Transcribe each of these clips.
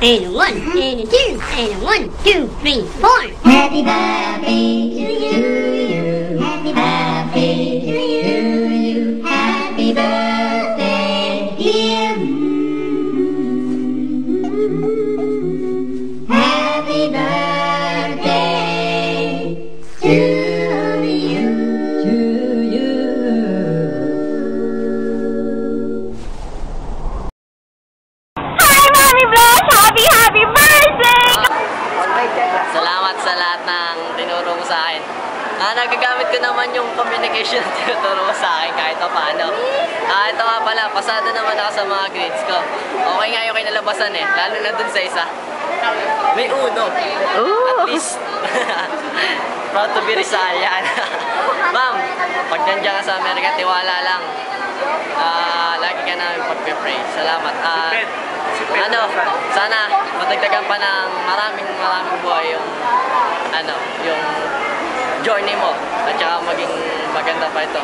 and a 1, and a 2, and a 1, 2, 3, 4. Happy birthday to you. Happy birthday to you. Happy birthday, dear. Happy birthday to you. To you. Hi, Mommy Bless! Happy birthday! Salamat sa lahat ng tinuro mo sa akin. Nagagamit ko naman yung communication na tinuturo mo sa akin kahit pa paano. Ito nga pala, pasado naman ako sa mga grades ko. Okay nga yung kinalabasan eh, lalo na dun sa isa. May uno. At least, proud to be Rizalian. Ma'am, pag nandiyan ka sa Amerika, tiwala lang. Lagi ka namin pagpe-pray. Salamat. Sana matagdagan pa ng maraming buhay yung yung journey mo at saka maging maganda pa ito.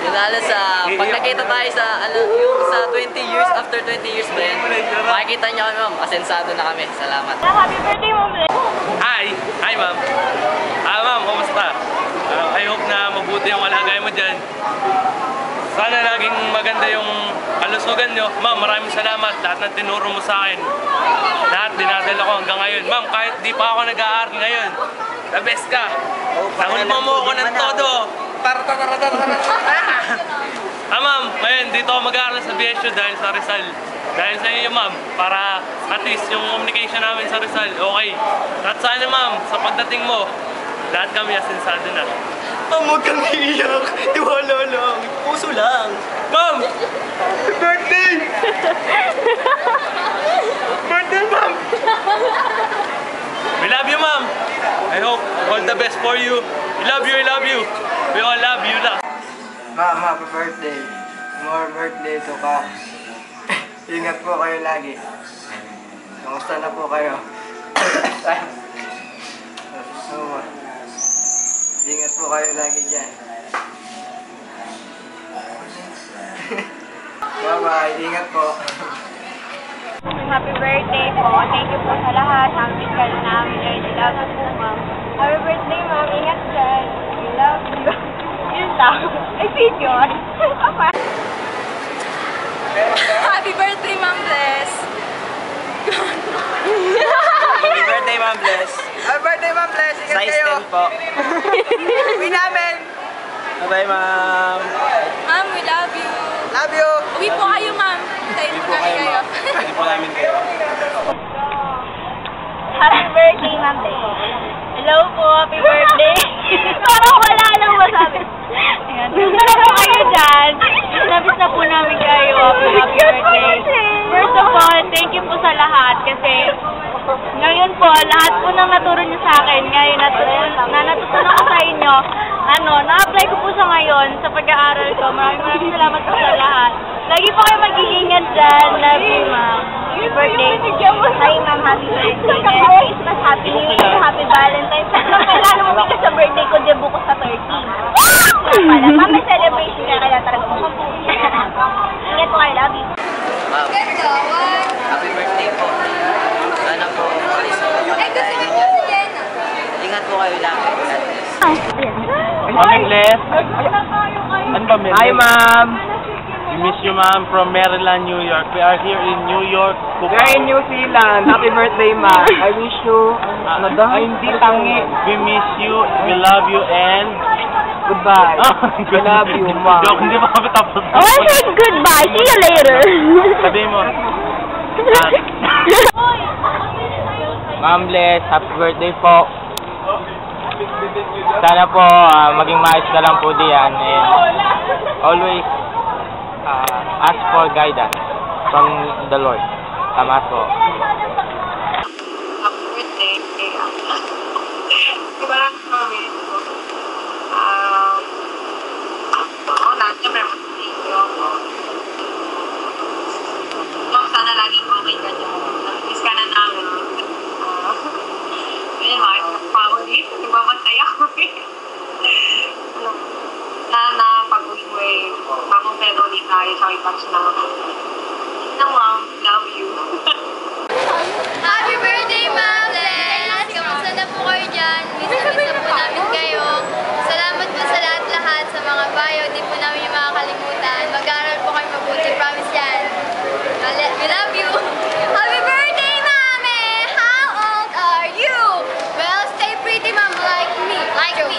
Yung lalo sa pag nakita tayo sa yung sa 20 years, after 20 years ba yan, makikita niyo kami, ma'am, asensado na kami. Salamat. Happy birthday, Mom Bless! Hi ma'am. Ma'am, kumusta? I hope na mabuti yung kalagayan mo dyan. Sana laging maganda yung kalusugan nyo. Ma'am, maraming salamat. Lahat ng tinuro mo sa akin. Lahat dinadala ko hanggang ngayon. Ma'am, kahit di pa ako nag-aaral ngayon, the best ka. Nahulma mo ako ng todo. Ma'am, ngayon dito ako mag-aaral sa BSU dahil sa Rizal. Dahil sa iyo, ma'am, para at least yung communication namin sa Rizal, okay. At sana, ma'am, sa pagdating mo, lahat kami asensado na. Ma'am, huwag kang iiyak. Tiwala lang. Puso lang. Ma'am! Birthday! Birthday, ma'am! We love you, ma'am. I hope all the best for you. We love you, I love you. We all love you lang. Ma'am, happy birthday. More birthday to come. Ingat po kayo lagi. Kamusta na po kayo? Ingat po kayo lagi dyan. Bye-bye. Ingat po. Happy birthday po. Thank you po sa lahat. Happy ka na namin. I love you po, Ma'am. Happy birthday, Ma'am. Ingat dyan. I love you. Yun lang. I feel yun. Happy birthday, Ma'am Bless! Happy birthday, Ma'am Bless. Happy birthday, Ma'am Bless. Ingat kayo. Size 10 po. Uwi namin. Bye-bye, Ma'am. Ma'am, we love you! Love you. Uwi po kayo, Ma'am. Hintayin po namin kayo. Hindi po namin kayo. Happy birthday, Ma'am Bless. Hello po. Happy birthday. Parang wala lang masabi. Ayan. Hello po kayo dyan. Nabis na po namin kayo. Happy birthday. First of all, thank you po sa lahat kasi ngayon po, lahat po nang naturo niyo sa akin, ngayon natutunan ko sa inyo, na-apply ko po sa ngayon sa pag-aaral ko. Maraming salamat po sa lahat. Lagi po kayo mag-iingat dyan. Love you, Ma'am. Happy birthday. Hi, Ma'am. Happy birthday. Merry Christmas. Happy New Year. Happy Valentine's. Kailangan mo bigas sa birthday ko, di bukas sa 30. Ma'am, may celebration ka kaya talaga mo. Ingat po kayo. Love you. Wow. Happy birthday po. Sana po, alis na po pagkain niya. Ingat po kayo lang. Ma'am Bless. Hi, ma'am. We miss you, ma'am, from Maryland, New York. We are here in New York. We are in New Zealand. Happy birthday, ma'am. I wish you, hindi tangi. We miss you, we love you, and goodbye. We love you, ma'am. Joke, hindi pa kami tapos. Oh, I said goodbye. See you later. Sabi mo. Ma'am Bless, happy birthday po. Sana po maging maayos ka lang po diyan. And always ask for guidance from the Lord. Tama po. Happy birthday. Diba lang kami? Siyempre, thank you. Sana laging okay ka dyan. Miss ka na namin. Ganyan, makikipagpawag dito. Nagbabantay ako eh. Sana pag-uwi mo eh, makumpleto ulit tayo sa ibang sinama. Mom, love you. Miss na po namin kayo. Salamat po sa lahat-lahat sa mga payo. Di po namin yung makakalimutan. Mag-aaral po kayo mabuti. Promise yan. We love you. Happy birthday, Mami! How old are you? Well, stay pretty, Mom, like me. Like me.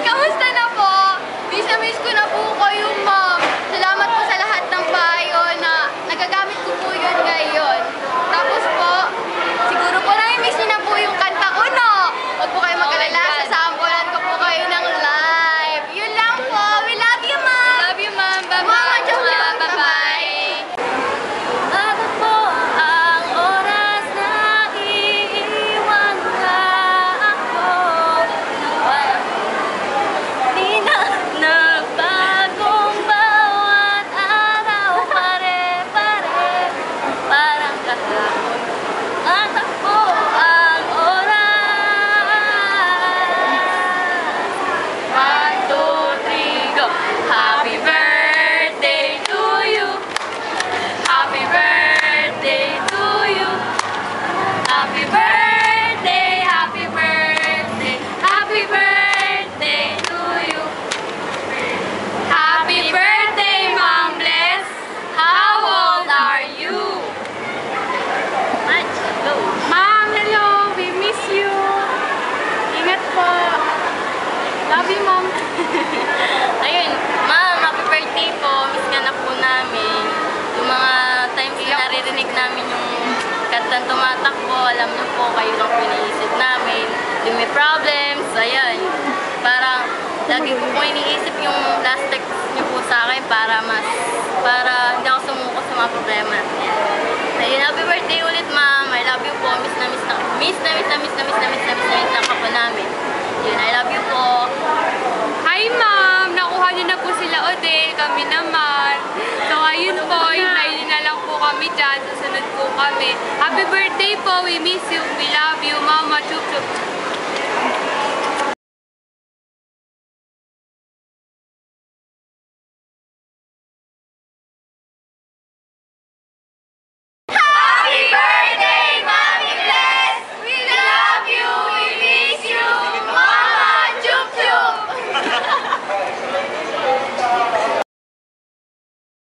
Kamusta na po? Miss na miss ko na po kayo, Mom. Salamat po sa lahat ng payo na nagagamit ko po yun ngayon. Tapos po, siguro po nami-miss niyo na po yung kanta ko, no? Huwag po kayo mag-alala. Sasampulan ko po kayo ng live. Yun lang po. We love you, Mom. Love you, Mom. Bye-bye. Mama, bye-bye. Ako po ang oras na iiwan ka ako. Di na nagbagong bawat araw. Pare-pare, parang kahapon. Matakbo ang oras. 1, 2, 3, go! Happy birthday to you. Happy birthday to you. Happy birthday, happy birthday, happy birthday to you. Happy birthday, Mom Bless. How old are you? Mom, hello. We miss you. Ingat po. Love you, Mom. Ayun, Ma'am, happy birthday po. Miss nga na po namin. Yung mga times na naririnig namin yung kantang tumatakbo, alam niyo po, kayo lang piniisip namin. Yung may problems, ayan. Parang, lagi ko po iniisip yung last text niyo po sa akin para hindi ako sumuko sa mga problema. Ayun, happy birthday ulit, Ma'am. I love you po. Miss na po namin. Yun, I love you po. Hi, Ma'am! Nakuha niyo na po sila, Odel. Kami naman. So, ayun po. Hintayin na lang po kami dyan. Susunod po kami. Happy birthday po. We miss you. We love